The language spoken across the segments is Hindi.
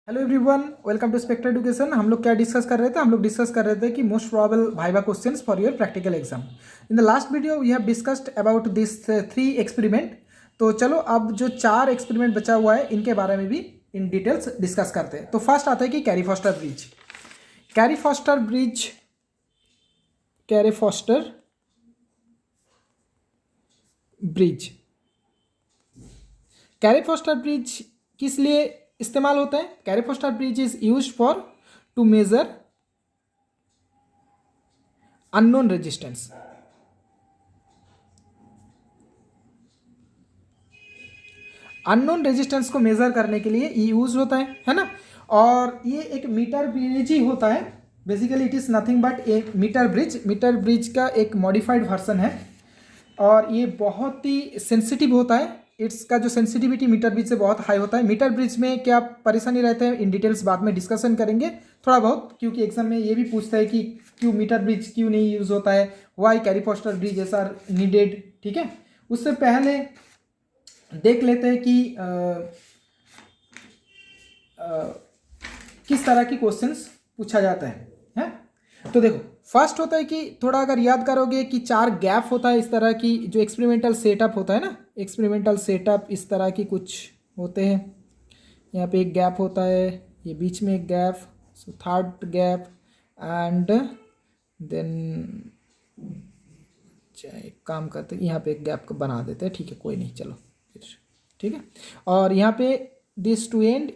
Hello everyone, welcome to Spectra Education. हम लोग क्या डिस्कस कर रहे थे? हम लोग डिस्कस कर रहे थे कि most probable viva questions for your practical exam. In the last video we have discussed about this 3 experiment. तो चलो अब जो 4 एक्सपेरिमेंट बचा हुआ है इनके बारे में भी इन डिटेल्स डिस्कस करते हैं। तो फर्स्ट आता है कि Carey Foster bridge. Carey Foster bridge, Carey Foster bridge, Carey Foster bridge किस लिए इस्तेमाल होता है? Carey Foster bridge is use for to measure unknown resistance. Unknown resistance को मेजर करने के लिए यूज होता है ना। और ये एक मीटर ब्रिज ही होता है। Basically it is nothing but a metre bridge. Metre bridge का एक मॉडिफाइड वर्सन है और ये बहुत ही सेंसिटिव होता है। इसका जो सेंसिटिविटी मीटर ब्रिज से बहुत हाई होता है। मीटर ब्रिज में क्या परेशानी रहते हैं इन डिटेल्स बाद में डिस्कशन करेंगे थोड़ा बहुत, क्योंकि एग्जाम में ये भी पूछता है कि क्यों मीटर ब्रिज क्यों नहीं यूज होता है, why Carey Foster bridges are needed. ठीक है, उससे पहले देख लेते हैं कि किस तरह की क्वेश्चंस पूछा जाता है? तो देखो, फर्स्ट होता है कि थोड़ा अगर याद करोगे कि 4 गैप होता है इस तरह की, जो एक्सपेरिमेंटल सेटअप होता है ना, एक्सपेरिमेंटल सेटअप इस तरह की कुछ होते हैं। यहाँ पे एक गैप होता है, ये बीच में एक gap, so third gap and then एक काम करते हैं, यहाँ पे एक गैप बना देते हैं। ठीक है, कोई नहीं, चलो फिर ठीक है। और यहाँ पे दिस टू एंड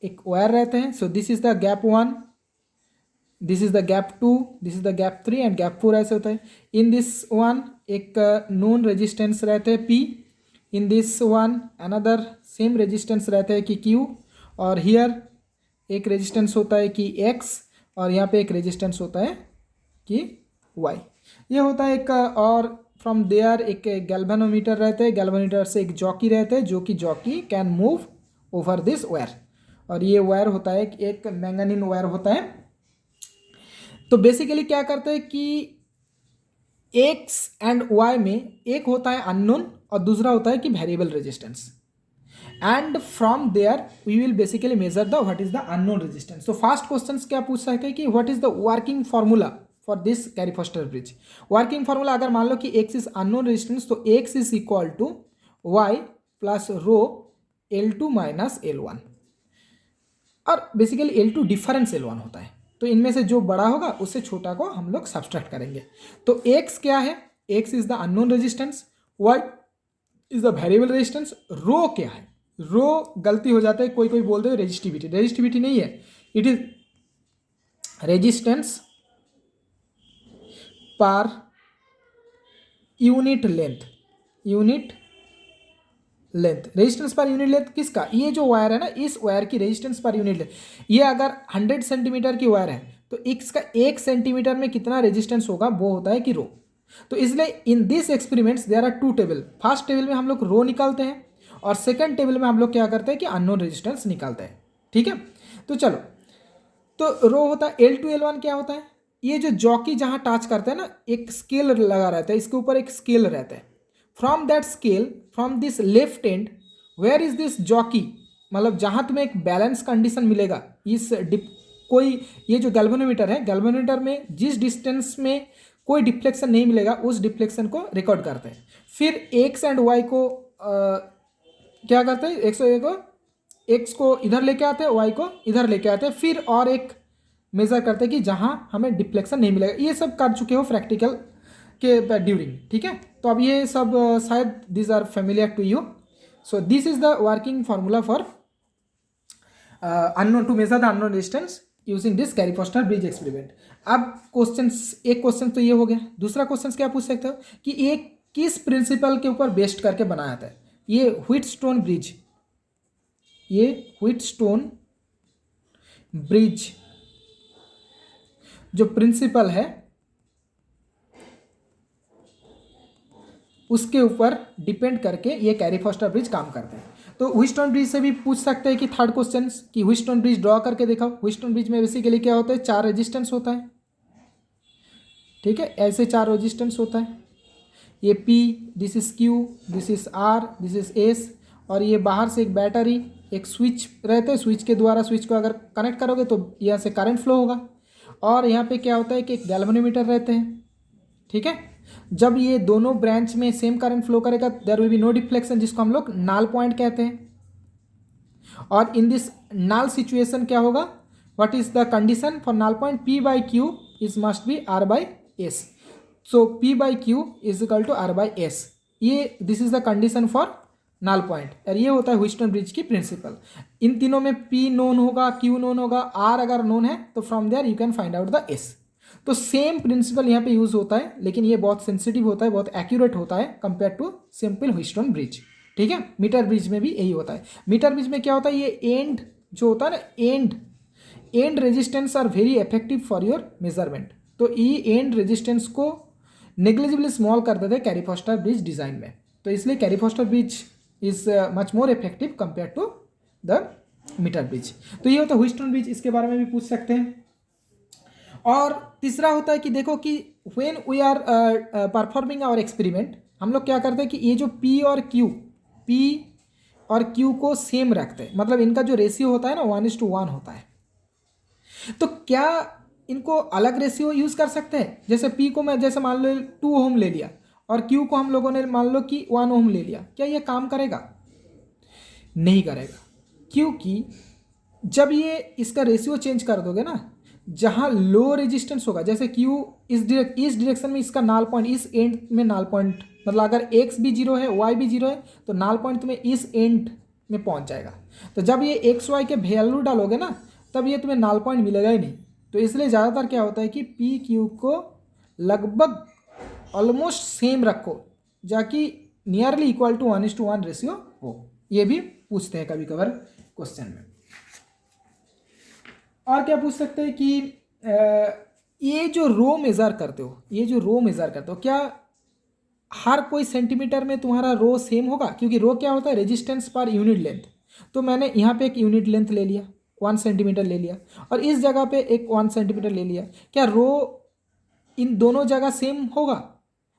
एक वायर रहते हैं। सो this is the gap 1, this is the gap 2, this is the gap 3 and gap 4 ऐसे होता है। इन दिस वन एक नोन रेजिस्टेंस रहते हैं P, in this one another same resistance रहते हैं कि Q, और हियर एक रेजिस्टेंस होता है कि X, और यहाँ पे एक रेजिस्टेंस होता है कि Y। ये होता है एक। और फ्रॉम देयर एक गैल्वेनोमीटर रहते हैं, गैल्वेनोमीटर से एक जॉकी रहते हैं जो कि jockey can move over this wire. और ये वायर होता है एक मैंगनीन वायर होता है। तो बेसिकली क्या करते हैं कि एक्स एंड वाई में एक होता है अननोन और दूसरा होता है कि variable resistance, and from there we will basically measure the what is the unknown resistance. तो फर्स्ट क्वेश्चन क्या पूछ सकते हैं कि what is the working formula for this Carey Foster bridge. Working formula अगर मान लो कि एक्स इज अननोन रेजिस्टेंस, तो X is equal to Y plus rho L2 minus L1, और बेसिकली L2 डिफरेंस L1 होता है। तो इनमें से जो बड़ा होगा उससे छोटा को हम लोग सब्सट्रैक्ट करेंगे। तो x क्या है? x is the unknown resistance, y is the variable resistance, rho क्या है? रो गलती हो जाता है, कोई कोई बोलते हैं रेजिस्टिविटी। रेजिस्टिविटी नहीं है, it is resistance per unit length. Unit length, resistance per unit length किसका? ये जो वायर है ना, इस वायर की रेजिस्टेंस पर यूनिट लेंथ। ये अगर 100 सेंटीमीटर की वायर है तो इसका 1 सेंटीमीटर में कितना रेजिस्टेंस होगा वो होता है कि रो। तो इसलिए in this experiments there are 2 table. First table में हम लोग रो निकालते हैं और सेकंड टेबल में हम लोग क्या करते हैं कि अननोन रेजिस्टेंस निकालते हैं। ठीक है, तो चलो, तो रो होता है L2 L1 क्या होता है? ये जो जॉकी जहां टच करता है ना, एक स्केल लगा रहता है, इसके ऊपर एक स्केल रहता है। From that scale, from this left end, where is this jockey, मतलब जहां तुम्हें एक बैलेंस कंडीशन मिलेगा इस कोई, ये जो गैल्वेनोमीटर है, गैल्वेनोमीटर में जिस डिस्टेंस में कोई डिफ्लेक्शन नहीं मिलेगा उस डिफ्लेक्शन को रिकॉर्ड करते हैं। फिर एक्स एंड वाई को क्या करते हैं? एक्स को इधर लेके आते हैं, वाई को इधर लेके आते हैं, फिर और एक मेजर करते हैं कि जहां हमें डिफ्लेक्शन नहीं मिलेगा। ये सब कर चुके हो प्रैक्टिकल के ड्यूरिंग। ठीक है, तो अब ये सब शायद this are familiar to you. So this is the working formula for unknown, to measure the unknown resistance using this Carey Foster bridge experiment. अब एक क्वेश्चन तो ये हो गया। दूसरा क्वेश्चन क्या पूछ सकते हो कि ये किस प्रिंसिपल के ऊपर बेस्ड करके बनाया था? ये व्हीटस्टोन ब्रिज, ये व्हीटस्टोन ब्रिज जो प्रिंसिपल है उसके ऊपर डिपेंड करके ये कैरी फॉस्टर ब्रिज काम करते हैं। तो व्हीटस्टोन ब्रिज से भी पूछ सकते हैं कि थर्ड क्वेश्चन कि व्हीटस्टोन ब्रिज ड्रॉ करके दिखाओ। व्हीटस्टोन ब्रिज में बेसिकली क्या होता है? 4 रेजिस्टेंस होता है। ठीक है, ऐसे 4 रेजिस्टेंस होता है। ये P, this is Q, this is R, this is S, और ये बाहर से एक बैटरी एक स्विच रहते हैं, स्विच के द्वारा स्विच को अगर कनेक्ट करोगे तो यहाँ से करंट फ्लो होगा। और यहाँ पे क्या होता है कि एक गैल्वेनोमीटर रहते हैं, ठीक है। जब ये दोनों ब्रांच में सेम करंट फ्लो करेगा there will be no deflection, जिसको हम लोग नल पॉइंट कहते हैं। और इन दिस नल सिचुएशन क्या होगा, what is the condition for null point, P by Q is must be R by S. So P by Q is equal to R by S. ये this is the condition for null point, और ये होता है व्हिटस्टोन ब्रिज की प्रिंसिपल। इन तीनों में P नोन होगा, Q नोन होगा, R अगर नोन है तो from there you can find out the S। तो सेम प्रिंसिपल यहाँ पे यूज होता है, लेकिन ये बहुत सेंसिटिव होता है, बहुत एक्यूरेट होता है कंपेयर टू सिंपल व्हिटस्टोन ब्रिज, ठीक है। मीटर ब्रिज में भी यही होता है। मीटर ब्रिज में क्या होता है, ये एंड जो होता है ना, and resistance R very effective for your measurement. तो ये एंड रेजिस्टेंस को नेग्लिजिबली स्मॉल कर देते हैं कैरी फॉस्टर ब्रिज डिजाइन में, तो इसलिए Carey Foster bridge is much more effective compare to the metre bridge. तो ये होता है व्हिटस्टोन ब्रिज, इसके बारे में भी पूछ सकते हैं। और तीसरा होता है कि देखो कि when we are performing our experiment, हम लोग क्या करते हैं कि ये जो P और Q को सेम रखते हैं, मतलब इनका जो रेशियो होता है ना 1:1 होता है। तो क्या इनको अलग रेशियो यूज कर सकते हैं, जैसे P को मैं जैसे मान लो 2 ओम ले लिया और Q को हम लोगों ने मान लो कि 1 ओम ले लिया, क्या ये काम करेगा? नहीं करेगा, क्योंकि जब ये इसका रेशियो चेंज कर दोगे ना, जहाँ लो रेजिस्टेंस होगा, जैसे Q इस डायरेक्शन में इसका नाल पॉइंट, इस एंड में नाल पॉइंट, मतलब अगर x भी 0 है y भी 0 है तो नाल पॉइंट तुम्हें इस एंड में पहुंच जाएगा। तो जब ये x y के वैल्यू डालोगे ना, तब ये तुम्हें नाल पॉइंट मिलेगा ही नहीं। तो इसलिए ज़्यादातर क्या होता है कि P Q को लगभग ऑलमोस्ट सेम रखो, जाकि नियरली इक्वल टू 1:1 रेशियो हो। ये भी पूछते हैं कभी कभार क्वेश्चन में। और क्या पूछ सकते हैं कि ये जो रो मेज़र करते हो, क्या हर कोई सेंटीमीटर में तुम्हारा रो सेम होगा? क्योंकि रो क्या होता है, रेजिस्टेंस पर यूनिट लेंथ। तो मैंने यहाँ पे एक यूनिट लेंथ ले लिया, 1 सेंटीमीटर ले लिया, और इस जगह पे एक 1 सेंटीमीटर ले लिया। क्या रो इन दोनों जगह सेम होगा?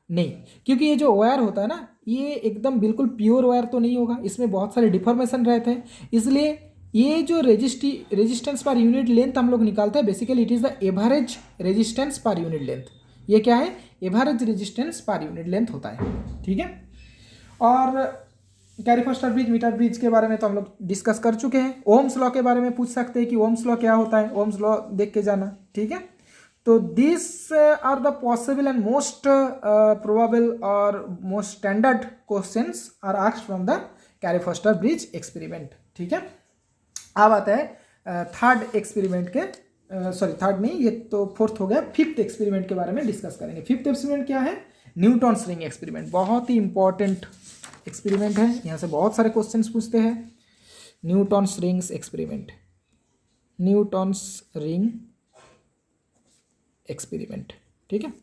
नहीं, क्योंकि ये जो वायर होता है ना, ये एकदम बिल्कुल प्योर वायर तो नहीं होगा, इसमें बहुत सारे डिफॉर्मेशन रहते हैं। इसलिए ये जो रेजिस्टेंस पर यूनिट लेंथ हम लोग निकालते हैं, basically it is the average resistance per unit length. ये क्या है? Average resistance per unit length होता है, ठीक है। और Carey Foster bridge, metre bridge के बारे में तो हम लोग डिस्कस कर चुके हैं। ओम्स लॉ के बारे में पूछ सकते हैं कि ओम्स लॉ क्या होता है, ओम्स लॉ देख के जाना, ठीक है। तो this are the possible and most probable और most standard questions are asked from the Carey Foster bridge experiment, ठीक है। अब आता है थर्ड एक्सपेरिमेंट के, सॉरी थर्ड नहीं, ये तो फोर्थ हो गया, फिफ्थ एक्सपेरिमेंट के बारे में डिस्कस करेंगे। फिफ्थ एक्सपेरिमेंट क्या है? Newton's ring experiment. बहुत ही इंपॉर्टेंट एक्सपेरिमेंट है, यहाँ से बहुत सारे क्वेश्चंस पूछते हैं। Newton's rings experiment, Newton's ring experiment, ठीक है।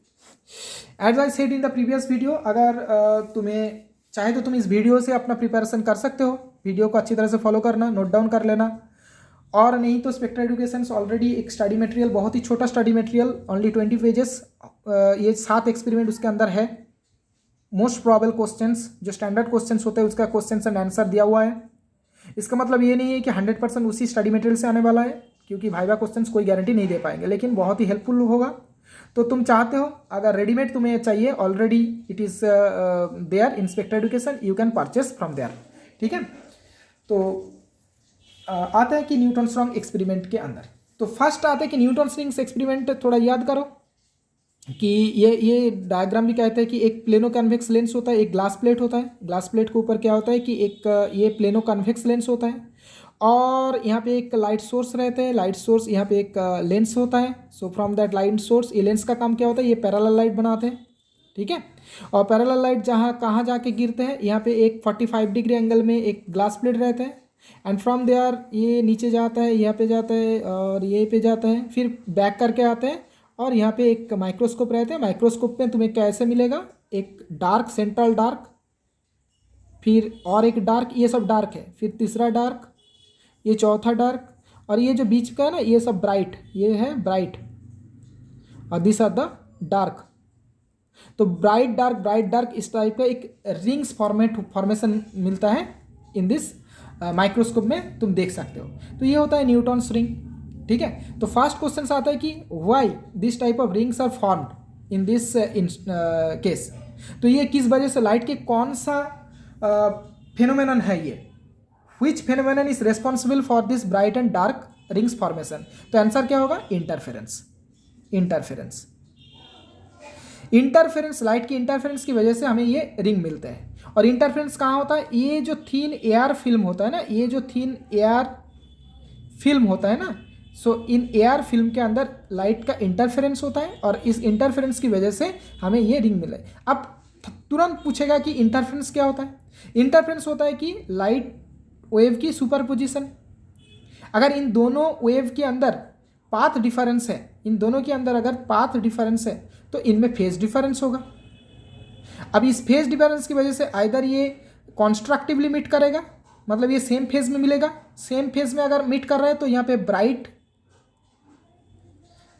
As I said in the previous video, अगर तुम्हें चाहे तो तुम इस वीडियो से अपना प्रिपरेशन कर सकते हो। वीडियो को अच्छी तरह से फॉलो करना, नोट डाउन कर लेना, और नहीं तो स्पेक्ट्रा एजुकेशंस ऑलरेडी एक स्टडी मटेरियल, बहुत ही छोटा स्टडी मटेरियल, ओनली 20 पेजेस, ये 7 एक्सपेरिमेंट उसके अंदर है। मोस्ट प्रोबेबल क्वेश्चंस, जो स्टैंडर्ड क्वेश्चंस होते हैं उसका क्वेश्चन एंड आंसर दिया हुआ है। इसका मतलब ये नहीं है कि 100% उसी स्टडी मटेरियल से आने वाला है, क्योंकि वाइवा क्वेश्चंस कोई गारंटी नहीं दे पाएंगे, लेकिन बहुत ही हेल्पफुल होगा। तो तुम चाहते हो, अगर रेडीमेड तुम्हें चाहिए, already it is there in Spectra Education, you can purchase from there, ठीक है। तो आता है कि न्यूटन्स रिंग एक्सपेरिमेंट के अंदर, तो फर्स्ट आता है कि न्यूटन्स रिंग्स एक्सपेरिमेंट थोड़ा याद करो कि ये डायग्राम भी कहते हैं कि एक प्लेनो कन्वेक्स लेंस होता है, एक ग्लास प्लेट होता है। ग्लास प्लेट के ऊपर क्या होता है कि एक ये प्लेनो कन्वेक्स लेंस होता है, और यहाँ पे एक लाइट सोर्स रहता है। लाइट सोर्स, यहाँ पे एक लेंस होता है। So from that light source, ये लेंस का काम क्या होता है, ये पैरेलल लाइट बनाते हैं, ठीक है। और पैरेलल लाइट कहाँ जाके गिरते हैं, यहाँ पे एक 45 डिग्री एंगल में एक ग्लास प्लेट रहता है, एंड फ्रॉम देयर ये नीचे जाता है, यहाँ पे जाता है और ये पे जाता है, फिर बैक करके आते हैं, और यहाँ पे एक माइक्रोस्कोप रहते हैं। माइक्रोस्कोप में तुम्हें कैसे मिलेगा, एक डार्क, सेंट्रल डार्क, फिर और एक डार्क, ये सब डार्क है, फिर तीसरा डार्क, ये चौथा डार्क, और ये जो बीच का है ना, ये सब ब्राइट, ये है ब्राइट, और दिस आर द डार्क। तो ब्राइट डार्क, ब्राइट डार्क, इस टाइप का एक रिंग्स फॉर्मेशन मिलता है इन दिस माइक्रोस्कोप में तुम देख सकते हो। तो ये होता है न्यूटन्स रिंग, ठीक है। तो फर्स्ट क्वेश्चन आता है कि why this type of rings are formed in this case. तो ये किस वजह से, लाइट के कौन सा फेनोमेनन है ये, which phenomenon is responsible for this bright and dark rings formation. तो आंसर क्या होगा, इंटरफेरेंस। इंटरफेरेंस, इंटरफेरेंस, लाइट की इंटरफेरेंस की वजह से हमें ये रिंग मिलते हैं। और इंटरफेरेंस कहाँ होता है, ये जो थिन एयर फिल्म होता है ना, ये जो थिन एयर फिल्म होता है ना, सो इन एयर फिल्म के अंदर लाइट का इंटरफेरेंस होता है और इस इंटरफेरेंस की वजह से हमें ये रिंग मिले। अब तुरंत पूछेगा कि इंटरफेरेंस क्या होता है। इंटरफेरेंस होता है कि लाइट वेव की सुपरपोजिशन। अगर इन दोनों वेव के अंदर पाथ डिफरेंस है, इन दोनों के अंदर अगर पाथ डिफरेंस है तो इनमें फेज डिफरेंस होगा। अब इस फेज डिफरेंस की वजह से आइदर ये कॉन्स्ट्रक्टिवली मीट करेगा, मतलब ये सेम फेज में मिलेगा, सेम फेज में अगर मीट कर रहा है तो यहाँ पे ब्राइट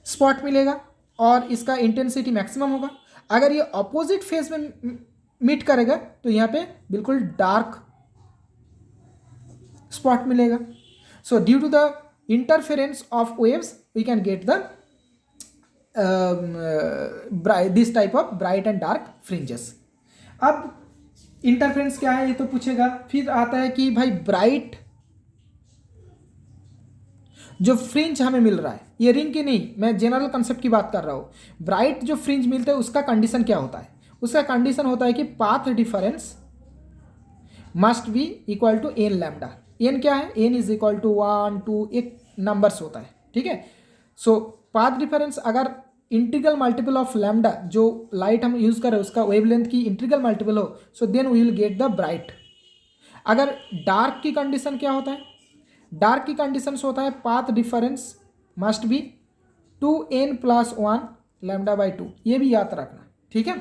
स्पॉट मिलेगा और इसका इंटेंसिटी मैक्सिमम होगा। अगर ये अपोजिट फेज में मीट करेगा तो यहाँ पे बिल्कुल डार्क स्पॉट मिलेगा। So due to the interference of waves we can get the this type of bright and dark fringes. अब इंटरफेरेंस क्या है ये तो पूछेगा। फिर आता है कि भाई ब्राइट जो फ्रिंज हमें मिल रहा है, ये रिंग की नहीं, मैं जनरल कंसेप्ट की बात कर रहा हूं। ब्राइट जो फ्रिंज मिलते हैं उसका कंडीशन क्या होता है, उसका कंडीशन होता है कि path difference must be equal to n lambda. N क्या है, एन इज इक्वल टू 1 2 एक नंबर्स होता है, ठीक है। सो पाथ डिफरेंस अगर इंटीग्रल मल्टीपल ऑफ लैम्डा, जो लाइट हम यूज कर रहे हैं उसका वेवलेंथ की इंटीग्रल मल्टीपल हो, so then we will get the bright. अगर डार्क की कंडीशन क्या होता है, डार्क की कंडीशन होता है path difference must B 2n+1 λ/2। ये भी याद रखना, ठीक है।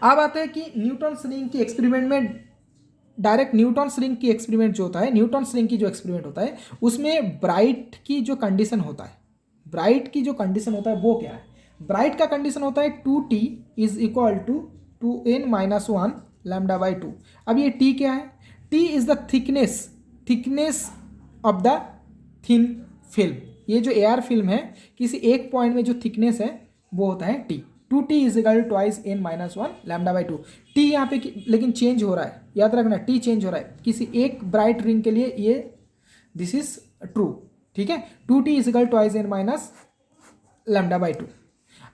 अब आते हैं कि न्यूटन्स रिंग की एक्सपेरिमेंट में, डायरेक्ट न्यूटन्स रिंग की एक्सपेरिमेंट जो होता है, न्यूटन्स रिंग की जो एक्सपेरिमेंट होता है उसमें ब्राइट की जो कंडीशन होता है, ब्राइट की जो कंडीशन होता है वो क्या है। ब्राइट का कंडीशन होता है 2t is equal to 2n-1 λ/2। अब ये t क्या है, t is the thickness of the thin film. ये जो एयर फिल्म है किसी एक पॉइंट में जो थिकनेस है वो होता है t। 2t is equal to twice n-1 λ/2। t यहाँ पे लेकिन चेंज हो रहा है, याद रखना t चेंज हो रहा है किसी एक ब्राइट रिंग के लिए, ये दिस इज ट्रू, ठीक है। 2t is equal twice n- λ/2।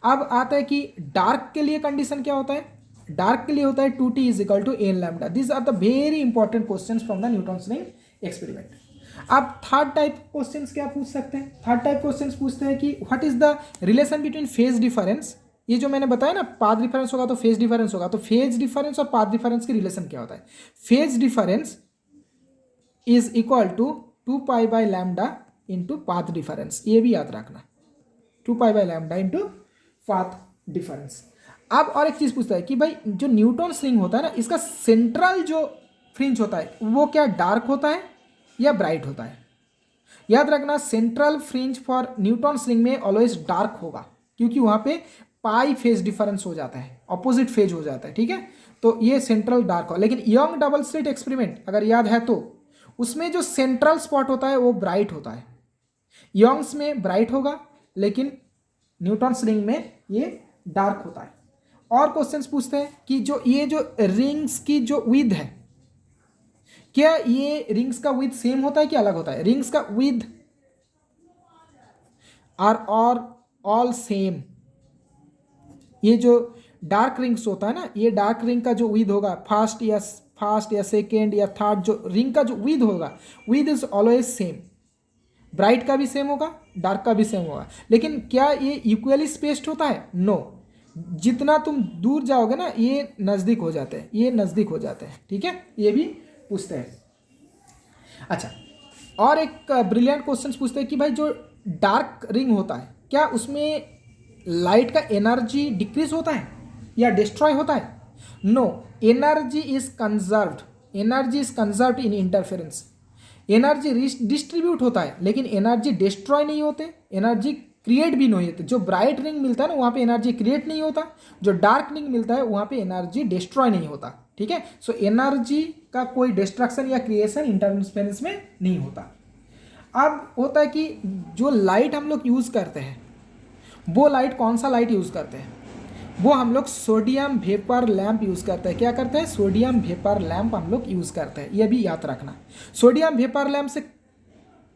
अब आता है कि डार्क के लिए कंडीशन क्या होता है, डार्क के लिए होता है 2t is equal to n lambda. This are the very important questions from the Newton's ring experiment. अब थर्ड टाइप क्वेश्चंस क्या पूछ सकते हैं, थर्ड टाइप क्वेश्चंस पूछते हैं कि what is the relation between phase difference. ये जो मैंने बताया ना, पाथ डिफरेंस होगा तो फेज डिफरेंस होगा, तो फेज डिफरेंस और पाथ डिफरेंस की रिलेशन क्या होता है। Phase difference is equal to 2π/λ into path difference, ये भी याद रखना, 2π/λ इंटू पाथ डिफरेंस। अब और एक चीज पूछता है कि भाई जो न्यूटन्स रिंग होता है ना, इसका सेंट्रल जो फ्रिंज होता है वो क्या डार्क होता है या ब्राइट होता है। याद रखना central fringe for Newton's ring में ऑलवेज डार्क होगा, क्योंकि वहां पे पाई फेज डिफरेंस हो जाता है, ऑपोजिट फेज हो जाता है, ठीक है। तो ये सेंट्रल डार्क हो। लेकिन यंग डबल स्लिट एक्सपेरिमेंट अगर याद है तो उसमें जो सेंट्रल स्पॉट होता है वो ब्राइट होता है, यंग्स में ब्राइट होगा लेकिन न्यूटन्स रिंग में ये डार्क होता है। और क्वेश्चंस पूछते हैं कि जो ये जो रिंग्स की जो विड्थ है, क्या ये रिंग्स का विड्थ सेम होता है कि अलग होता है। रिंग्स का विड्थ आर ऑल सेम। ये जो डार्क रिंग्स होता है ना, ये डार्क रिंग का जो विड्थ होगा फर्स्ट या सेकेंड या थर्ड, जो रिंग का जो विड्थ होगा, width is always same. Bright का भी सेम होगा, डार्क का भी सेम होगा। लेकिन क्या ये इक्वली स्पेस्ड होता है, नो। जितना तुम दूर जाओगे ना ये नज़दीक हो जाते हैं, ये नज़दीक हो जाते हैं, ठीक है। ये भी पूछते हैं। अच्छा, और एक ब्रिलियंट क्वेश्चन पूछते हैं कि भाई जो डार्क रिंग होता है क्या उसमें लाइट का एनर्जी डिक्रीज होता है या डिस्ट्रॉय होता है। No, energy is conserved, energy is conserved in interference. Energy distribute होता है लेकिन एनर्जी डिस्ट्रॉय नहीं होते, एनर्जी क्रिएट भी नहीं होते। जो ब्राइट रिंग मिलता है ना वहाँ पे एनर्जी क्रिएट नहीं होता, जो डार्क रिंग मिलता है वहाँ पे एनर्जी डिस्ट्रॉय नहीं होता, ठीक है। सो एनर्जी का कोई डिस्ट्रक्शन या क्रिएशन इंटरफेरेंस में नहीं होता। अब होता है कि जो लाइट हम लोग यूज़ करते हैं, वो लाइट कौन सा लाइट यूज़ करते हैं, वो हम लोग सोडियम वेपर लैंप यूज़ करते हैं। क्या करते हैं? सोडियम वेपर लैंप हम लोग यूज़ करते हैं, ये भी याद रखना। सोडियम वेपर लैंप से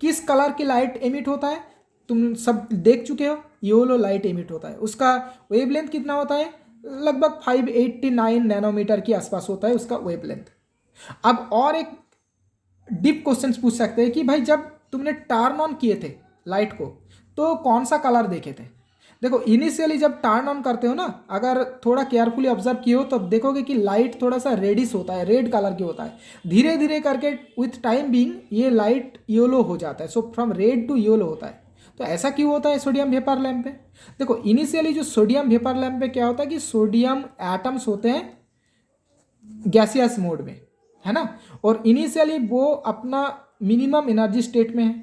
किस कलर की लाइट एमिट होता है? तुम सब देख चुके हो, येलो लाइट एमिट होता है। उसका वेवलेंथ कितना होता है? लगभग 589 नैनोमीटर के आसपास होता है उसका वेवलेंथ। अब और एक डीप क्वेश्चन पूछ सकते हैं कि भाई जब तुमने टर्न ऑन किए थे लाइट को तो कौन सा कलर देखे थे? देखो इनिशियली जब टर्न ऑन करते हो ना, अगर थोड़ा केयरफुली ऑब्जर्व किए हो तो देखोगे कि लाइट थोड़ा सा रेडिश होता है, रेड कलर की होता है। धीरे धीरे करके विथ टाइम बीइंग ये लाइट येलो हो जाता है। So from red to yellow होता है। तो ऐसा क्यों होता है सोडियम वेपर लैंप पे? देखो इनिशियली जो सोडियम वेपर लैंप पे क्या होता है कि सोडियम एटम्स होते हैं गैसियस मोड में, है ना, और इनिशियली वो अपना मिनिमम एनर्जी स्टेट में है।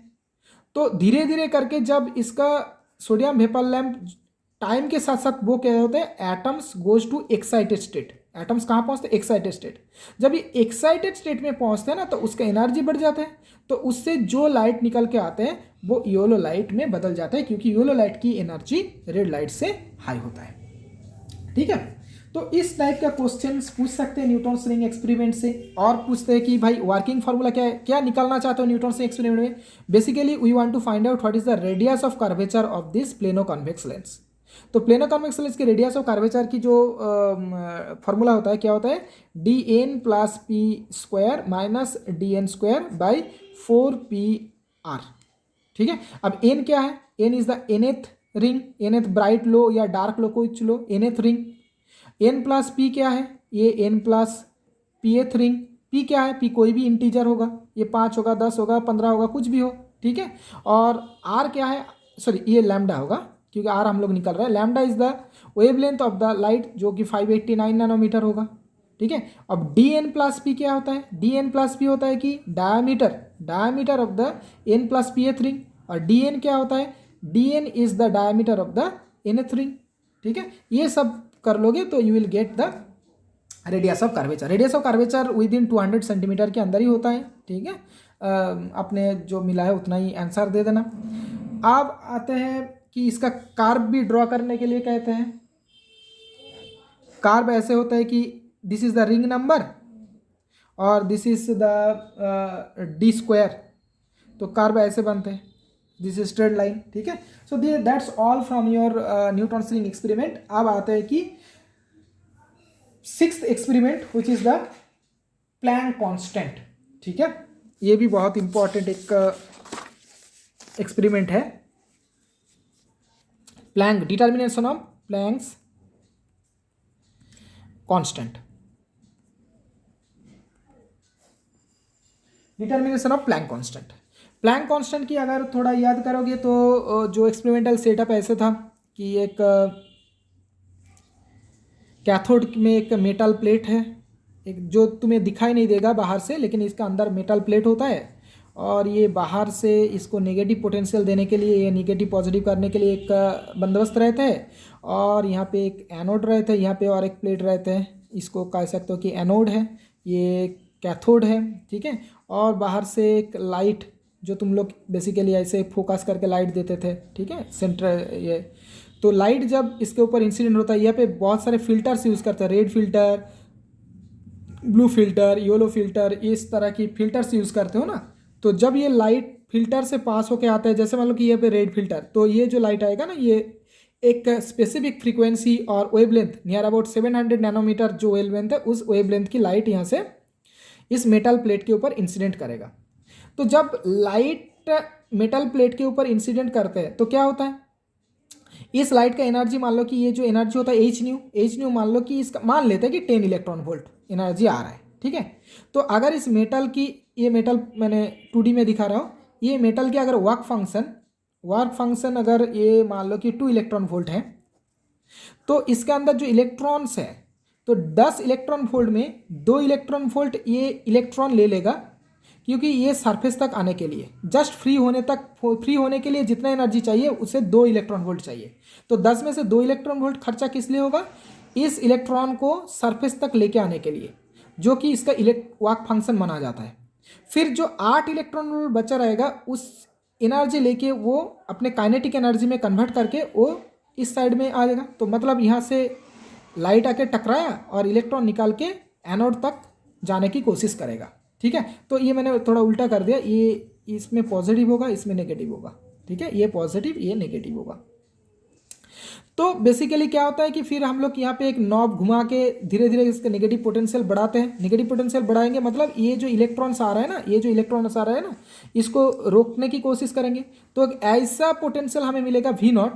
तो धीरे धीरे करके जब इसका सोडियम वेपर लैंप टाइम के साथ साथ वो क्या होते हैं, atoms goes to excited state. Atoms कहाँ पहुँचते हैं? Excited state. जब ये एक्साइटेड स्टेट में पहुँचते हैं ना तो उसका एनर्जी बढ़ जाता है, तो उससे जो लाइट निकल के आते हैं वो येलो लाइट में बदल जाता है, क्योंकि येलो लाइट की एनर्जी रेड लाइट से हाई होता है। ठीक है, तो इस टाइप का क्वेश्चन पूछ सकते हैं न्यूटन्स रिंग एक्सपेरिमेंट से। और पूछते हैं कि भाई वर्किंग फार्मूला क्या है, क्या निकालना चाहते हो न्यूटन्स रिंग एक्सपेरिमेंट में? Basically we want to find out what is the radius of curvature of this plano convex lens. तो प्लेनो कॉन्वेक्स लेंस के रेडियस ऑफ कर्वेचर की जो फार्मूला होता है, क्या होता है? D N plus P square minus D N square by 4 P R. ठीक है, अब एन क्या है? N is the nth ring, nth bright लो या डार्क लो कुछ लो, एनेथ रिंग। एन प्लस पी क्या है? ये N plus p th ring. P क्या है? पी कोई भी इंटीजर होगा, ये 5 होगा, 10 होगा, 15 होगा, कुछ भी हो। ठीक है, और आर क्या है? सॉरी ये लैम्डा होगा, क्योंकि आर हम लोग निकल रहा है। Lambda is the wavelength of the light, जो कि 589 नैनोमीटर होगा। ठीक है, अब डी एन प्लस पी क्या होता है? डी एन प्लस पी होता है कि diameter of the n plus p th ring. और डी एन क्या होता है? D n is the diameter of the nth ring. ठीक है, ये सब कर लोगे तो you will get the radius of curvature. Radius of curvature within 200 centimetre के अंदर ही होता है। ठीक है, अपने जो मिला है उतना ही आंसर दे देना। अब आते हैं कि इसका कार्व भी ड्रॉ करने के लिए कहते हैं। कार्व ऐसे होता है कि this is the ring number और this is the D square, तो कार्व ऐसे बनते हैं, दिस इज स्ट्रेट लाइन। ठीक है, so that's all from your Newton's ring experiment. अब आते हैं कि 6th experiment which is the Planck constant. ठीक है, ये भी बहुत इंपॉर्टेंट एक एक्सपेरिमेंट है। Planck, determination of Planck's constant, determination of Planck constant. Planck constant की अगर थोड़ा याद करोगे तो जो एक्सपेरिमेंटल सेटअप ऐसे था कि एक कैथोड में एक मेटल प्लेट है, एक जो तुम्हें दिखाई नहीं देगा बाहर से, लेकिन इसका अंदर मेटल प्लेट होता है, और ये बाहर से इसको नेगेटिव पोटेंशियल देने के लिए, ये नेगेटिव पॉजिटिव करने के लिए एक बंदोबस्त रहता है। और यहाँ पे एक एनोड रहता है, यहाँ पे और एक प्लेट रहते हैं, इसको कह सकते हो कि एनोड है, ये कैथोड है। ठीक है, और बाहर से एक लाइट, जो तुम लोग बेसिकली ऐसे फोकस करके लाइट देते थे। ठीक है, सेंटर ये, तो लाइट जब इसके ऊपर इंसिडेंट होता है, यहाँ पे बहुत सारे फिल्टर्स यूज़ करते हैं, red filter, blue filter, yellow filter, इस तरह की फिल्टर्स यूज़ करते हो ना। तो जब ये लाइट फिल्टर से पास होके आता है, जैसे मान लो कि ये पे रेड फिल्टर, तो ये जो लाइट आएगा ना, ये एक स्पेसिफिक फ्रीक्वेंसी और वेवलेंथ नियर अबाउट 700 नैनोमीटर जो वेवलेंथ है, उस वेवलेंथ की लाइट यहाँ से इस मेटल प्लेट के ऊपर इंसिडेंट करेगा। तो जब लाइट मेटल प्लेट के ऊपर इंसिडेंट करते हैं तो क्या होता है? इस लाइट का एनर्जी, मान लो कि ये जो एनर्जी होता है एच न्यू मान लो कि इसका, मान लेते हैं कि 10 इलेक्ट्रॉन वोल्ट एनर्जी आ रहा है। ठीक है, तो अगर इस मेटल की, ये मेटल मैंने 2D में दिखा रहा हूँ, ये मेटल की अगर वर्क फंक्शन अगर ये मान लो कि 2 इलेक्ट्रॉन वोल्ट है, तो इसके अंदर जो इलेक्ट्रॉन्स है, तो 10 इलेक्ट्रॉन वोल्ट में 2 इलेक्ट्रॉन वोल्ट ये इलेक्ट्रॉन ले लेगा, क्योंकि ये सरफेस तक आने के लिए, जस्ट फ्री होने के लिए जितना एनर्जी चाहिए उसे 2 इलेक्ट्रॉन वोल्ट चाहिए। तो 10 में से 2 इलेक्ट्रॉन वोल्ट खर्चा किस लिए होगा? इस इलेक्ट्रॉन को सरफेस तक लेके आने के लिए। जो कि इसका वर्क फंक्शन माना जाता है। फिर जो 8 इलेक्ट्रॉन वोल्ट बचा रहेगा उस एनर्जी लेके वो अपने काइनेटिक एनर्जी में कन्वर्ट करके वो इस साइड में आ जाएगा। तो मतलब यहाँ से लाइट आके टकराया और इलेक्ट्रॉन निकाल के एनोड तक जाने की कोशिश करेगा। ठीक है, तो ये मैंने थोड़ा उल्टा कर दिया, ये इसमें पॉजिटिव होगा, इसमें नेगेटिव होगा। ठीक है, ये पॉजिटिव ये नेगेटिव होगा। तो बेसिकली क्या होता है कि फिर हम लोग यहाँ पे एक नॉब घुमा के धीरे धीरे इसका नेगेटिव पोटेंशियल बढ़ाते हैं। नेगेटिव पोटेंशियल बढ़ाएंगे मतलब ये जो इलेक्ट्रॉन्स आ रहा है ना, ये जो इलेक्ट्रॉन्स आ रहा है ना, इसको रोकने की कोशिश करेंगे। तो एक ऐसा पोटेंशियल हमें मिलेगा V0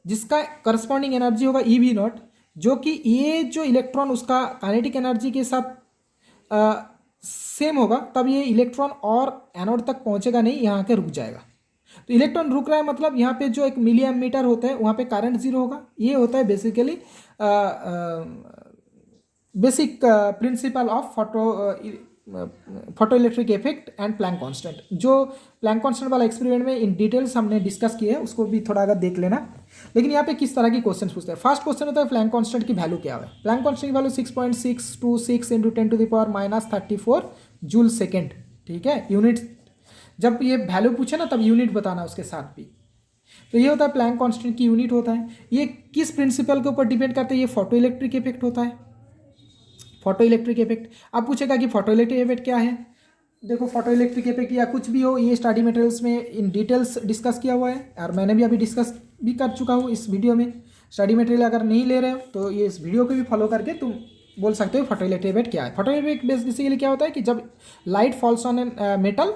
जिसका करस्पॉन्डिंग एनर्जी होगा EV0, जो कि ये जो इलेक्ट्रॉन उसका काइनेटिक एनर्जी के साथ सेम होगा, तब ये इलेक्ट्रॉन और एनोड तक पहुँचेगा नहीं, यहाँ के रुक जाएगा। तो इलेक्ट्रॉन रुक रहा है मतलब यहाँ पे जो एक मिली एमीटर होता है वहाँ पे करंट जीरो होगा। ये होता है basically basic principle of photoelectric effect and Planck constant. जो प्लैंक कांस्टेंट वाला एक्सपेरिमेंट में इन डिटेल्स हमने डिस्कस किया है, उसको भी थोड़ा अगर देख लेना। लेकिन यहाँ पे किस तरह की क्वेश्चन पूछते हैं। फर्स्ट क्वेश्चन होता है प्लैंक कांस्टेंट की वैल्यू क्या है। प्लैंक कांस्टेंट की वैल्यू 6.626 × 10⁻³ जूल सेकेंड। ठीक है, यूनिट जब ये वैल्यू पूछे ना तब यूनिट बताना उसके साथ भी। तो ये होता है प्लैंक कांस्टेंट की यूनिट होता है। ये किस प्रिंसिपल के ऊपर डिपेंड करते हैं, ये फोटो इलेक्ट्रिक इफेक्ट होता है। फोटो इलेक्ट्रिक इफेक्ट अब पूछेगा कि फोटो इलेक्ट्रिक इफेक्ट क्या है। देखो फोटो इलेक्ट्रिक इफेक्ट या कुछ भी हो, ये स्टडी मटेरियल्स में इन डिटेल्स डिस्कस किया हुआ है और मैंने भी अभी डिस्कस भी कर चुका हूँ इस वीडियो में। स्टडी मटेरियल अगर नहीं ले रहे हो तो ये इस वीडियो को भी फॉलो करके तुम बोल सकते हो फोटो इलेक्ट्रिक इफेक्ट क्या है। फोटो इलेक्ट्रिक बेसिकली क्या होता है कि जब लाइट फॉल्स ऑन मेटल,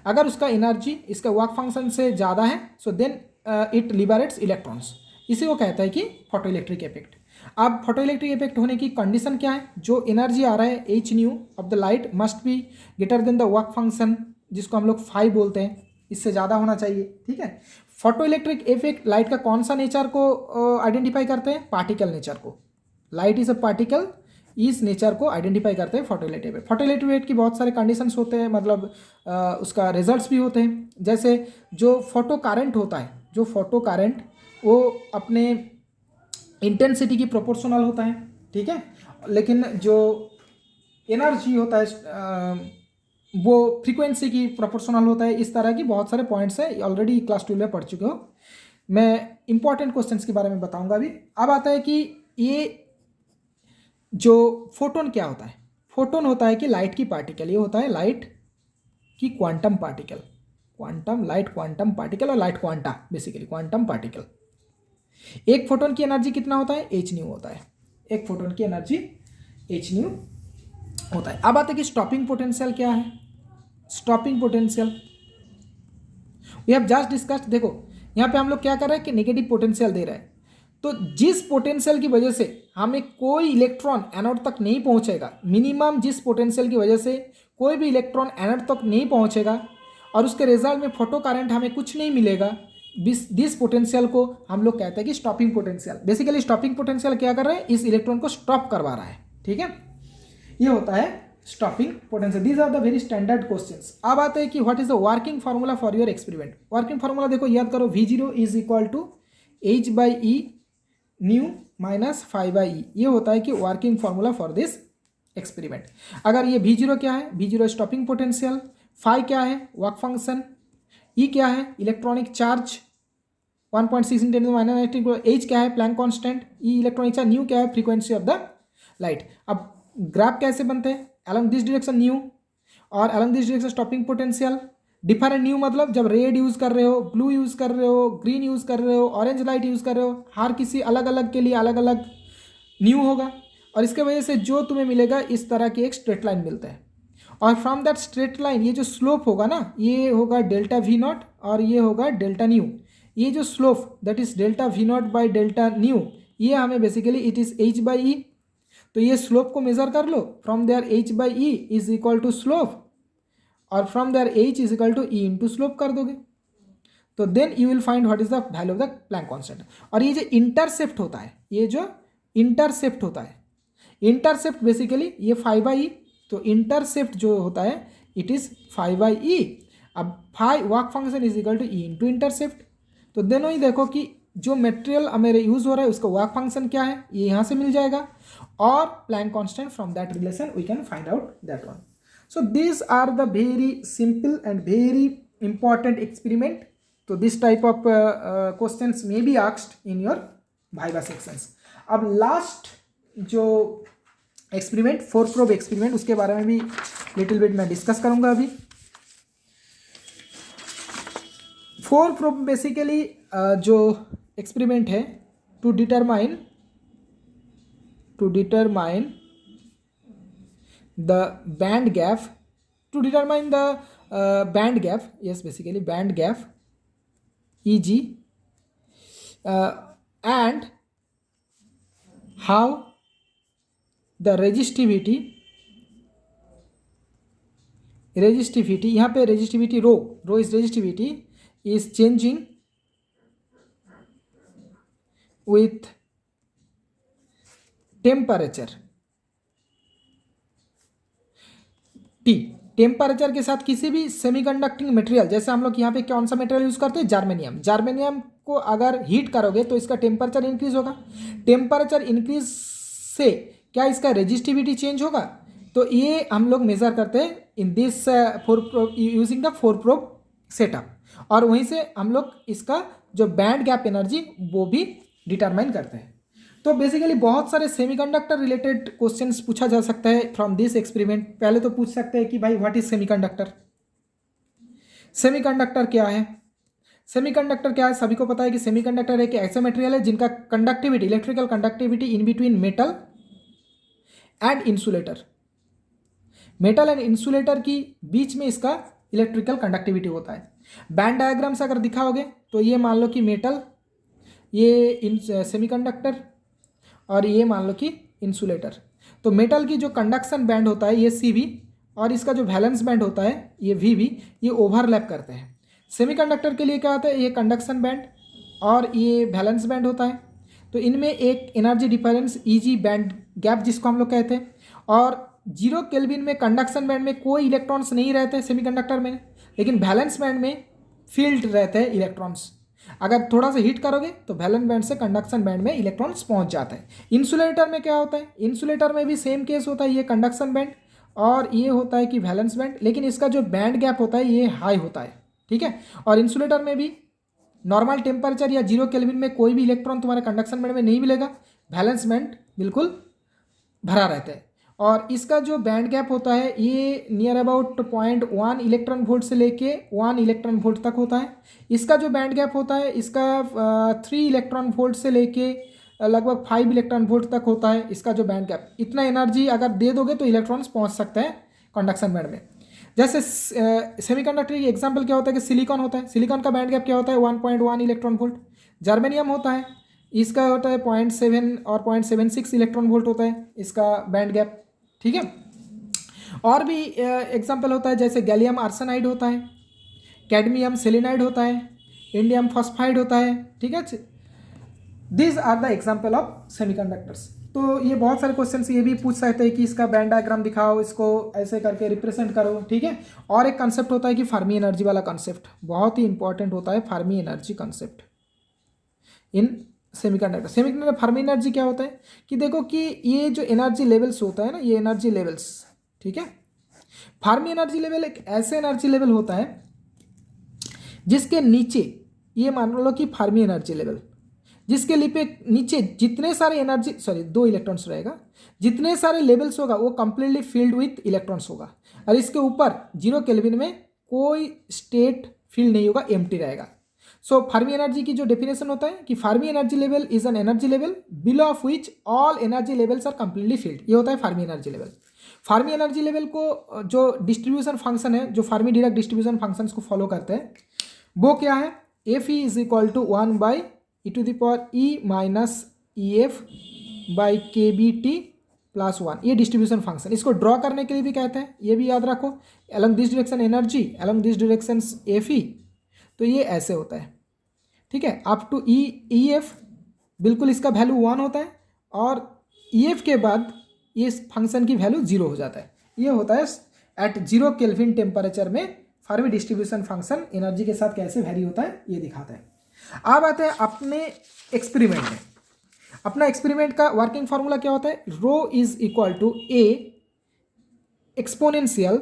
अगर उसका एनर्जी इसका वर्क फंक्शन से ज़्यादा है so then it liberates electrons, इसी को कहता है कि फोटो इलेक्ट्रिक इफेक्ट। अब फोटो इलेक्ट्रिक इफेक्ट होने की कंडीशन क्या है, जो एनर्जी आ रहा है hν of the light must be greater than the work function, जिसको हम लोग फाई बोलते हैं, इससे ज़्यादा होना चाहिए। ठीक है, फोटो इलेक्ट्रिक इफेक्ट लाइट का कौन सा नेचर को आइडेंटिफाई करते हैं, पार्टिकल नेचर को। लाइट इज अ पार्टिकल, इस नेचर को आइडेंटिफाई करते हैं photo electric effect. Photo electric effect की बहुत सारे कंडीशंस होते हैं, मतलब उसका रिजल्ट्स भी होते हैं। जैसे जो फोटो करंट होता है, जो फोटो करंट वो अपने इंटेंसिटी की प्रोपोर्शनल होता है। ठीक है, लेकिन जो एनर्जी होता है वो फ्रीक्वेंसी की प्रोपोर्शनल होता है। इस तरह की बहुत सारे पॉइंट्स हैं, ऑलरेडी क्लास 12 में पढ़ चुके हो। मैं इंपॉर्टेंट क्वेश्चंस के बारे में बताऊंगा अभी। अब आता है कि ये जो फोटोन क्या होता है। फोटोन होता है कि लाइट की पार्टिकल, ये होता है लाइट की quantum particle, quantum light quantum particle और light quanta, basically quantum particle. एक फोटोन की एनर्जी कितना होता है, hν होता है। एक फोटोन की एनर्जी hν होता है। अब आते हैं कि स्टॉपिंग पोटेंशियल क्या है। Stopping potential we have just discussed. देखो यहाँ पे हम लोग क्या कर रहे हैं कि नेगेटिव पोटेंशियल दे रहे हैं, तो जिस पोटेंशियल की वजह से हमें कोई इलेक्ट्रॉन एनोड तक नहीं पहुंचेगा, मिनिमम जिस पोटेंशियल की वजह से कोई भी इलेक्ट्रॉन एनोड तक नहीं पहुंचेगा और उसके रिजल्ट में फोटो करंट हमें कुछ नहीं मिलेगा, दिस पोटेंशियल को हम लोग कहते हैं कि stopping potential. Basically stopping potential क्या कर रहा है, इस इलेक्ट्रॉन को स्टॉप करवा रहा है। ठीक है, ये होता है stopping potential. These are the very standard questions. अब आते हैं कि what is the working formula for your experiment. Working formula देखो याद करो, V0 is equal to h/e nu minus φ/e। ये होता है कि working formula for this experiment. अगर ये V0 क्या है, V0 स्टॉपिंग पोटेंशियल, फाई क्या है वर्क फंक्शन, ई क्या है इलेक्ट्रॉनिक चार्ज 1.6 × 10⁻⁻⁸, एच क्या है प्लैंक कांस्टेंट, ई इलेक्ट्रॉनिक चार्ज, न्यू क्या है फ्रीक्वेंसी ऑफ द लाइट। अब ग्राफ कैसे बनते हैं, अलॉन्ग दिस डायरेक्शन न्यू और along this direction stopping potential. Different new मतलब जब रेड यूज़ कर रहे हो, ब्लू यूज़ कर रहे हो, ग्रीन यूज़ कर रहे हो, ऑरेंज लाइट यूज़ कर रहे हो, हर किसी अलग अलग के लिए अलग अलग न्यू होगा। और इसके वजह से जो तुम्हें मिलेगा इस तरह की एक स्ट्रेट लाइन मिलता है। और फ्रॉम दैट स्ट्रेट लाइन ये जो स्लोप होगा ना, ये होगा डेल्टा V0 और ये होगा डेल्टा न्यू। ये जो slope that is delta V0 by delta nu, ये हमें बेसिकली इट इज़ h/e। तो ये स्लोप को मेजर कर लो, from there h/e is equal to slope और from there h is equal to e into slope कर दोगे, तो then you will find what is the value of the Planck constant. और ये जो इंटरसेप्ट होता है, ये जो इंटरसेप्ट होता है, इंटरसेप्ट बेसिकली ये φ/e, तो इंटरसेप्ट जो होता है इट इज φ/e। अब phi work function is equal to e into intercept. तो देन वही देखो कि जो मटेरियल मेरे यूज हो रहा है उसका वर्क फंक्शन क्या है ये यहाँ से मिल जाएगा, और Planck constant from that relation we can find out that one. So these are the very simple and very important experiment. So this type of questions may be asked in your viva sections. अब लास्ट जो एक्सपेरिमेंट 4 प्रोब एक्सपेरिमेंट उसके बारे में भी लिटिल बिट मैं डिस्कस करूंगा अभी. 4 प्रोब बेसिकली जो एक्सपेरिमेंट है to determine the band gap, to determine the band gap, yes basically band gap Eg, and how the resistivity यहाँ पे resistivity rho is resistivity is changing with temperature. Temperature के साथ किसी भी सेमीकंडक्टिंग मटेरियल, जैसे हम लोग यहाँ पे कौन सा मटेरियल यूज करते हैं, जार्मेनियम को अगर हीट करोगे तो इसका टेम्परेचर इंक्रीज होगा. टेम्परेचर इंक्रीज से क्या इसका रेजिस्टिविटी चेंज होगा. तो ये हम लोग मेजर करते हैं in this using the 4 probe setup, और वहीं से हम लोग इसका जो बैंड गैप एनर्जी वो भी डिटरमाइन करते हैं. तो बेसिकली बहुत सारे सेमीकंडक्टर रिलेटेड क्वेश्चंस पूछा जा सकता है फ्रॉम दिस एक्सपेरिमेंट. पहले तो पूछ सकते हैं कि भाई व्हाट इज सेमीकंडक्टर. सेमीकंडक्टर क्या है? सभी को पता है कि सेमीकंडक्टर एक ऐसा मटेरियल है जिनका conductivity, electrical conductivity in between metal and insulator. Metal and insulator की बीच में इसका इलेक्ट्रिकल कंडक्टिविटी होता है. बैंड डायग्राम से अगर दिखाओगे तो ये मान लो कि मेटल, ये सेमीकंडक्टर, और ये मान लो कि इंसुलेटर. तो मेटल की जो कंडक्शन बैंड होता है ये CV, और इसका जो वैलेंस बैंड होता है ये VB, ये ओवरलैप करते हैं. सेमीकंडक्टर के लिए क्या होता है, ये कंडक्शन बैंड और ये वैलेंस बैंड होता है. तो इनमें एक energy difference EG band gap जिसको हम लोग कहते हैं, और 0 केल्विन में कंडक्शन बैंड में कोई इलेक्ट्रॉन्स नहीं रहते सेमीकंडक्टर में, लेकिन वैलेंस बैंड में फील्ड रहते हैं इलेक्ट्रॉन्स. अगर थोड़ा सा हीट करोगे तो वैलेंस बैंड से कंडक्शन बैंड में इलेक्ट्रॉन्स पहुंच जाते हैं. इंसुलेटर में क्या होता है, इंसुलेटर में भी सेम केस होता है, ये कंडक्शन बैंड और ये होता है कि वैलेंस बैंड, लेकिन इसका जो बैंड गैप होता है ये हाई होता है. ठीक है. और इंसुलेटर में भी नॉर्मल टेम्परेचर या 0 केल्विन में कोई भी इलेक्ट्रॉन तुम्हारे कंडक्शन बैंड में नहीं मिलेगा, वैलेंस बैंड बिल्कुल भरा रहता है. और इसका जो बैंड गैप होता है ये नियर अबाउट 0.1 इलेक्ट्रॉन वोल्ट से लेके 1 इलेक्ट्रॉन वोल्ट तक होता है. इसका जो बैंड गैप होता है इसका 3 इलेक्ट्रॉन वोल्ट से लेके लगभग 5 इलेक्ट्रॉन वोल्ट तक होता है. इसका जो बैंड गैप, इतना एनर्जी अगर दे दोगे तो इलेक्ट्रॉन्स पहुंच सकते हैं कंडक्शन बैंड में. जैसे सेमीकंडक्टर की एग्जांपल क्या होता है कि सिलिकॉन होता है. सिलिकॉन का बैंड गैप क्या होता है, 1.1 इलेक्ट्रॉन वोल्ट. जर्मेनियम होता है, इसका होता है 0.7 और 0.76 इलेक्ट्रॉन वोल्ट होता है इसका बैंड गैप. ठीक है. और भी एग्जांपल होता है, जैसे गैलियम आर्सेनाइड होता है, कैडमियम सेलेनाइड होता है, इंडियम फॉस्फाइड होता है. ठीक है. This are the example of semiconductors. तो ये बहुत सारे क्वेश्चन ये भी पूछ सकते हैं कि इसका बैंड डायग्राम दिखाओ, इसको ऐसे करके रिप्रेजेंट करो. ठीक है. और एक कंसेप्ट होता है कि फर्मी एनर्जी वाला कंसेप्ट, बहुत ही इंपॉर्टेंट होता है Fermi energy concept in semiconductor. Fermi energy क्या होता है कि देखो कि ये जो एनर्जी लेवल्स होता है ना, ये एनर्जी लेवल्स, ठीक है. फर्मी एनर्जी लेवल एक ऐसे एनर्जी लेवल होता है जिसके नीचे, ये मान लो कि फर्मी एनर्जी लेवल, जिसके नीचे जितने सारे एनर्जी 2 इलेक्ट्रॉन्स रहेगा, जितने सारे लेवल्स होगा वो कंप्लीटली फिल्ड विथ इलेक्ट्रॉन्स होगा, और इसके ऊपर 0 केल्विन में कोई स्टेट फील्ड नहीं होगा, एम्प्टी रहेगा. सो फर्मी एनर्जी की जो डेफिनेशन होता है कि Fermi energy level is an energy level below of which all energy levels are completely filled. ये होता है Fermi energy level. Fermi energy level को जो डिस्ट्रीब्यूशन फंक्शन है, जो फर्मी डिराक डिस्ट्रीब्यूशन फंक्शन को फॉलो करते हैं, वो क्या है, Fe is equal to 1/e⁻e minus EF by KBT plus 1. ये डिस्ट्रीब्यूशन फंक्शन, इसको ड्रॉ करने के लिए भी कहते हैं, ये भी याद रखो. Along this direction energy, along this direction Fe, तो ये ऐसे होता है. ठीक है. अप टू EF बिल्कुल इसका वैल्यू 1 होता है, और EF के बाद ये फंक्शन की वैल्यू 0 हो जाता है. ये होता है एट 0 केल्विन टेम्परेचर में फर्मी डिस्ट्रीब्यूशन फंक्शन एनर्जी के साथ कैसे वैरी होता है ये दिखाता है. अब आते हैं अपने एक्सपेरिमेंट में। अपना एक्सपेरिमेंट का वर्किंग फार्मूला क्या होता है, rho is equal to A exponential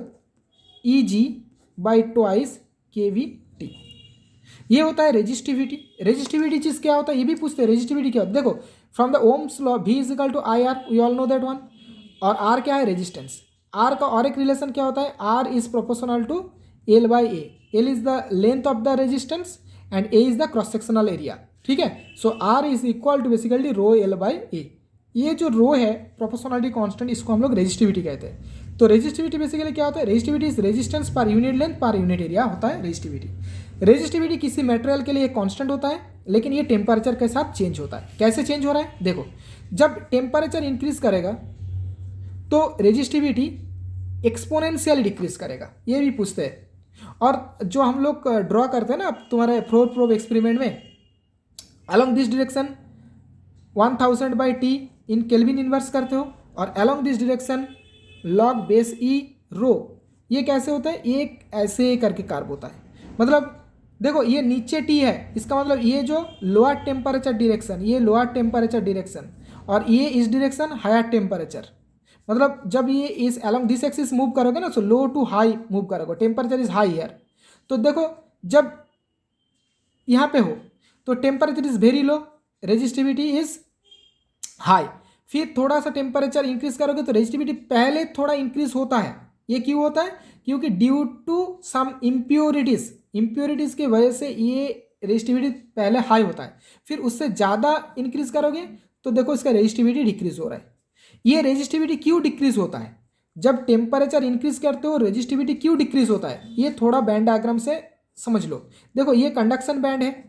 E G by twice K V T. ये होता है रेजिस्टिविटी। रेजिस्टिविटी चीज क्या होता है ये भी पूछते हैं, रेजिस्टिविटी क्या होता है। देखो from the Ohm's law V is equal to I R, we all know that one. और R क्या है, रेजिस्टेंस। R का और एक रिलेशन क्या होता है, R is proportional to L by A. L is the length of the resistance and A is the cross sectional area, ठीक है। So R is equal to basically rho L by A. ये जो रो है प्रोपोर्शनलिटी कांस्टेंट, इसको हम लोग रेजिस्टिविटी कहते हैं। तो रेजिस्टिविटी बेसिकली क्या होता है, resistivity is resistance per unit length per unit area होता है रेजिस्टिविटी। रेजिस्टिविटी किसी मटेरियल के लिए कांस्टेंट होता है, लेकिन ये टेम्परेचर के साथ चेंज होता है। कैसे चेंज हो रहा है, देखो जब टेम्परेचर इंक्रीज करेगा तो रेजिस्टिविटी एक्सपोनेंशियली डिक्रीज करेगा, ये भी पूछते हैं। और जो हम लोग ड्रॉ करते हैं ना तुम्हारे फ्लोर प्रोब एक्सपेरिमेंट में, along this direction 1000 by T in kelvin inverse करते हो, और along this direction log base e rho. ये कैसे होता है, एक ऐसे करके कार्व होता है। मतलब देखो ये नीचे टी है, इसका मतलब ये जो लोअर टेम्परेचर डायरेक्शन, ये लोअर टेम्परेचर डायरेक्शन, और ये इस डायरेक्शन हायर टेम्परेचर। मतलब जब ये इस अलोंग दिस एक्सिस मूव करोगे ना, तो लो टू हाई मूव करोगे, टेम्परेचर इज हाई हियर। तो देखो जब यहाँ पे हो तो temperature is very low, resistivity is high. फिर थोड़ा सा टेम्परेचर इंक्रीज करोगे तो रेजिस्टिविटी पहले थोड़ा इंक्रीज होता है। ये क्यों होता है, क्योंकि ड्यू टू सम इम्प्योरिटीज की वजह से ये रेजिस्टिविटी पहले हाई होता है। फिर उससे ज़्यादा इंक्रीज करोगे तो देखो इसका रेजिस्टिविटी डिक्रीज हो रहा है। ये रेजिस्टिविटी क्यों डिक्रीज होता है, जब टेम्परेचर इंक्रीज करते हो रेजिस्टिविटी क्यों डिक्रीज होता है, ये थोड़ा बैंड डायग्राम से समझ लो। देखो ये कंडक्शन बैंड है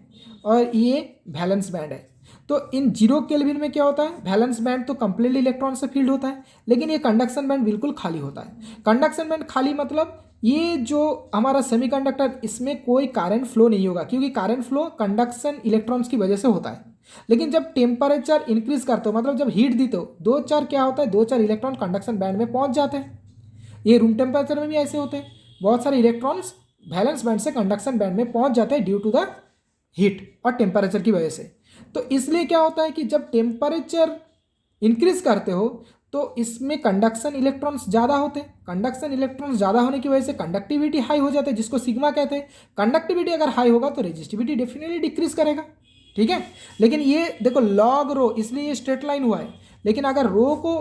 और ये वैलेंस बैंड है। तो इन 0 केल्विन में क्या होता है, वैलेंस बैंड तो कंप्लीटली इलेक्ट्रॉन से फील्ड होता है, लेकिन ये कंडक्शन बैंड बिल्कुल खाली होता है। कंडक्शन बैंड खाली मतलब ये जो हमारा सेमीकंडक्टर, इसमें कोई करंट फ्लो नहीं होगा, क्योंकि करंट फ्लो कंडक्शन इलेक्ट्रॉन्स की वजह से होता है। लेकिन जब टेम्परेचर इंक्रीज करते हो, मतलब जब हीट देते हो, 2-4 क्या होता है, 2-4 इलेक्ट्रॉन कंडक्शन बैंड में पहुंच जाते हैं। ये रूम टेम्परेचर में भी ऐसे होते हैं, बहुत सारे इलेक्ट्रॉन्स वैलेंस बैंड से कंडक्शन बैंड में पहुंच जाते हैं ड्यू टू द हीट और टेम्परेचर की वजह से। तो इसलिए क्या होता है कि जब टेम्परेचर इंक्रीज करते हो तो इसमें कंडक्शन इलेक्ट्रॉन्स ज़्यादा होते हैं। कंडक्शन इलेक्ट्रॉन्स ज़्यादा होने की वजह से कंडक्टिविटी हाई हो जाता है, जिसको सिग्मा कहते हैं। कंडक्टिविटी अगर हाई होगा तो रेजिस्टिविटी डेफिनेटली डिक्रीज करेगा, ठीक है। लेकिन ये देखो लॉग रो, इसलिए ये स्ट्रेट लाइन हुआ है। लेकिन अगर रो को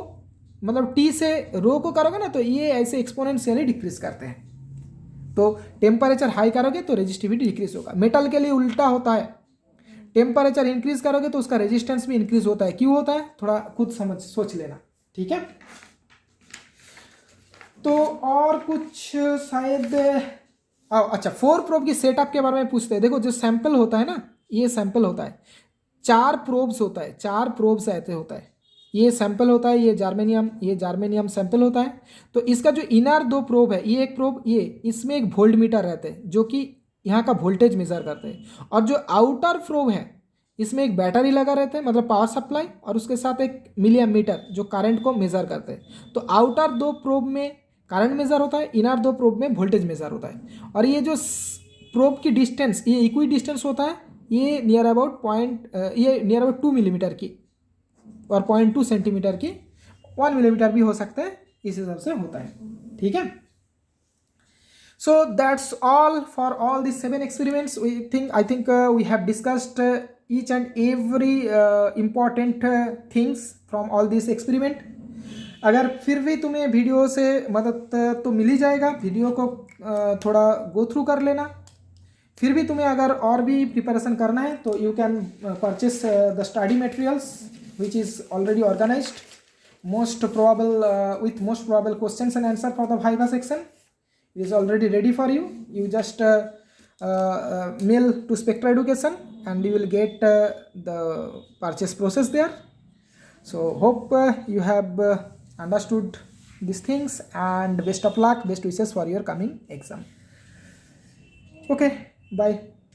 मतलब टी से रो को करोगे ना तो ये ऐसे एक्सपोनेंशियली डिक्रीज करते हैं। तो टेम्परेचर हाई करोगे तो रेजिस्टिविटी डिक्रीज होगा। मेटल के लिए उल्टा होता है, टेम्परेचर इंक्रीज करोगे तो उसका रेजिस्टेंस भी इंक्रीज होता है। क्यों होता है, थोड़ा खुद समझ सोच लेना, ठीक है। तो और कुछ शायद अच्छा 4 प्रोब की सेटअप के बारे में पूछते हैं। देखो जो सैंपल होता है ना, ये सैंपल होता है, 4 प्रोब्स होता है, 4 प्रोब्स ऐसे होता है। ये सैंपल होता है, ये जार्मेनियम सैंपल होता है। तो इसका जो इनर 2 प्रोब है, ये एक प्रोब, ये इसमें एक वोल्ट मीटर रहते हैं जो कि यहाँ का वोल्टेज मेजर करते हैं। और जो आउटर प्रोब है इसमें एक बैटरी लगा रहता है, मतलब पावर सप्लाई, और उसके साथ एक मिली एमीटर जो करंट को मेजर करते हैं। तो आउटर 2 प्रोब में करंट मेजर होता है, इनर 2 प्रोब में वोल्टेज मेजर होता है। और ये जो प्रोब की डिस्टेंस, ये इक्वी डिस्टेंस होता है, ये नियर अबाउट 2 मिलीमीटर की और 0.2 सेंटीमीटर की, 1 मिलीमीटर भी हो सकता है, इस हिसाब से होता है, ठीक है। So that's all for all these 7 experiments. I think we have discussed each and every important things from all these experiment. अगर फिर भी तुम्हें वीडियो से मदद तो मिल ही जाएगा, वीडियो को थोड़ा गो थ्रू कर लेना। फिर भी तुम्हें अगर और भी प्रिपरेशन करना है तो you can purchase the study materials which is already organised, most probable questions and answer for the Viva section is already ready for you. You just mail to Spectra Education and you will get the purchase process there. So hope you have understood these things, and best of luck, best wishes for your coming exam. Okay, bye.